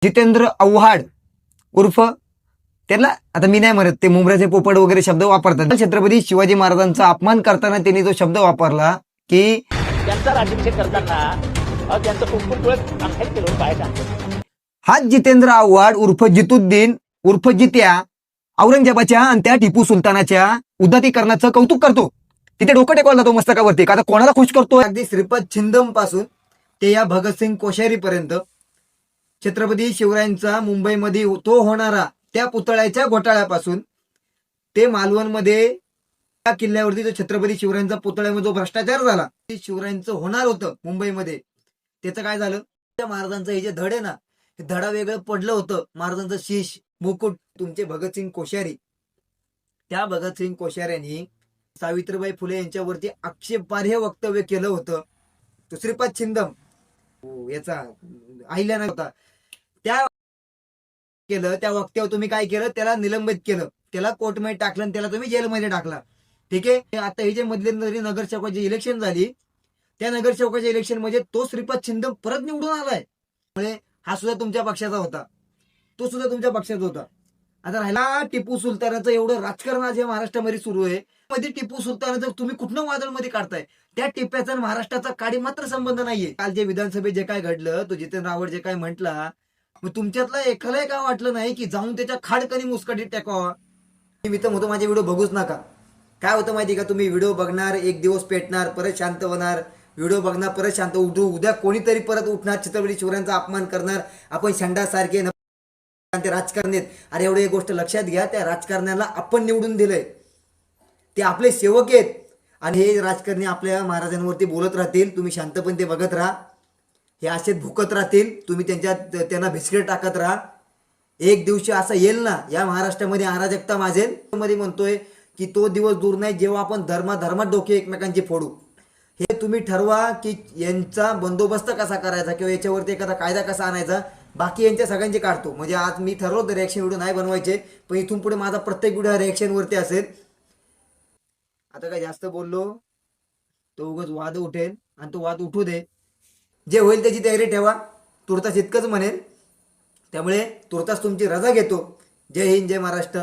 जितेंद्र आव्हाड उर्फ त्याला आता मी नाही म्हणत, ते मुंबऱ्याचे पोपट वगैरे शब्द वापरतात. छत्रपती शिवाजी महाराजांचा अपमान करताना त्यांनी जो शब्द वापरला की त्यांचा राज्याभिषेक करताना त्यांचं कुंकुम तुळस अंगठ्यात केलं पाहायचा. हा जितेंद्र आव्हाड उर्फ जितुद्दीन उर्फ जित्या औरंगजेबाच्या आणि त्या टिपू सुलतानाच्या उदातीकरणाचं कौतुक करतो. तिथे डोकं टेकवला जातो मस्तकावरती. आता कोणाला खुश करतो? अगदी श्रीपद छिंदम पासून ते या भगतसिंग कोश्यारी पर्यंत छत्रपती शिवरायांचा मुंबईमध्ये तो होणारा त्या पुतळ्याच्या घोटाळ्यापासून ते मालवणमध्ये त्या किल्ल्यावरती जो छत्रपती शिवरायांचा पुतळ्यामध्ये जो भ्रष्टाचार झाला, ते शिवरायांचं होणार होतं मुंबईमध्ये, त्याचं काय झालं? त्या महाराजांचं हे जे धड आहे ना, हे धडा वेगळं पडलं होतं. महाराजांचं शीश मुकुट तुमचे भगतसिंग कोश्यारी, त्या भगतसिंग कोश्याऱ्यांनी सावित्रीबाई फुले यांच्यावरती आक्षेपार्ह वक्तव्य केलं होतं. तो श्रीपाद छिंदम याचा अहिल्याना होता, त्या केलं त्या वक्त्यावर तुम्ही काय केलं? त्याला निलंबित केलं, त्याला कोर्टमध्ये टाकलं आणि त्याला तुम्ही जेलमध्ये टाकला. ठीक आहे. आता हे जे मध्यंतरी नगरसेवकाची इलेक्शन झाली, त्या नगरसेवकाच्या इलेक्शन मध्ये तो श्रीपाद छिंदम परत निवडून आलाय. त्यामुळे हा सुद्धा तुमच्या पक्षाचा होता, तो सुद्धा तुमच्या पक्षाचा होता. आता राहिला टिपू सुलतानाचं एवढं राजकारण आज या महाराष्ट्रामध्ये सुरू आहे. मध्ये टिपू सुलतानाचं तुम्ही कुठनं वादळमध्ये काढताय? त्या टिप्याचा महाराष्ट्राचा काडी मात्र संबंध नाहीये. काल जे विधानसभेत जे काय घडलं, तो जितेंद्र आव्हाड जे काय म्हटला, मग तुमच्यातला एकालाही काय वाटलं नाही की जाऊन त्याच्या खाडकनी मुस्कटीत टाकावा? मी तर म्हणतो माझे व्हिडिओ बघूच नका. काय होतं माहिती का? तुम्ही व्हिडिओ बघणार, एक दिवस पेटणार, परत शांत होणार, व्हिडिओ बघणार, परत शांत उठू, उद्या कोणीतरी परत उठणार, छत्रपती शिवरायांचा अपमान करणार, आपण शंडासारखे ते राजकारणी आहेत. अरे एवढी एक गोष्ट लक्षात घ्या, त्या राजकारण्याला आपण निवडून दिलंय, ते आपले सेवक आहेत आणि हे राजकारणी आपल्या महाराजांवरती बोलत राहतील, तुम्ही शांतपणे ते बघत राहा. हे असेच भुकत राहतील, तुम्ही त्यांना भिस्केट टाकत राहा. एक दिवशी असं येईल ना या महाराष्ट्रामध्ये अराजकता माजेल. मध्ये म्हणतोय की तो दिवस दूर नाही जेव्हा आपण धर्मात डोके एकमेकांची फोडू. हे तुम्ही ठरवा की यांचा बंदोबस्त कसा करायचा किंवा याच्यावरती एखादा कायदा कसा आणायचा. बाकी यांच्या सगळ्यांचे काढतो. म्हणजे आज मी ठरवलं रिॲक्शन व्हिडिओ नाही बनवायचे, पण इथून पुढे माझा प्रत्येक व्हिडिओ रिॲक्शनवरती असेल. आता काय जास्त बोललो तो उगाच वाद उठेल आणि तो वाद उठू दे. जे होईल त्याची तयारी ठेवा. तुर्तास इतकंच म्हणेल. त्यामुळे तुर्तास तुमची रजा घेतो. जय हिंद, जय महाराष्ट्र.